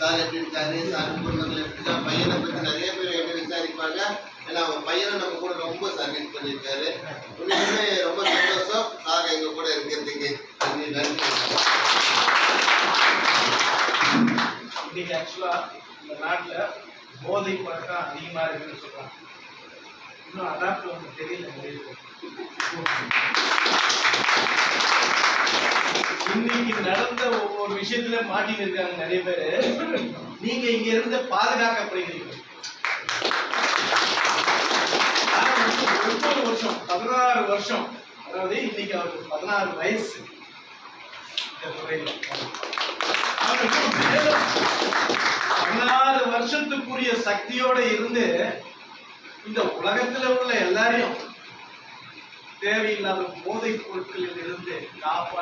Sir எப்படி இருக்காரு, sir குடும்பங்கள் எப்படி இருக்கா, பையனை பற்றி நிறைய பேர் என்ன விசாரிப்பாங்க. ஏன்னா அவங்க பையனை நம்ம கூட ரொம்ப சர்வீஸ் பண்ணியிருக்காரு. உண்மையுமே ரொம்ப சந்தோஷம் சார் எங்க கூட இருக்கிறதுக்கு. நன்றி நன்றி. இன்னைக்கு ஆக்சுவலா இந்த நாட்டில் போதை பழக்கம் அதிகமாக இருக்குன்னு சொல்றாங்க. இன்னும் அடாப்ட் ஒன்று தெரியல. இன்னைக்கு நடந்த ஒவ்வொரு விஷயத்துல மாட்டின்னு இருக்காங்க நிறைய பேரு. நீங்க இங்க இருந்து பாதுகாக்கப்படுகிறீங்க. 9 வருஷம் 16 வருஷம், அதாவது இன்னைக்கு அவருக்கு 16 வயசு. இந்த துறையில 16 வருஷத்துக்குரிய சக்தியோட இருந்து இந்த உலகத்துல உள்ள எல்லாரையும் தேவையில்லாத போதைப் பொருட்களில் இருந்து காப்பாற்ற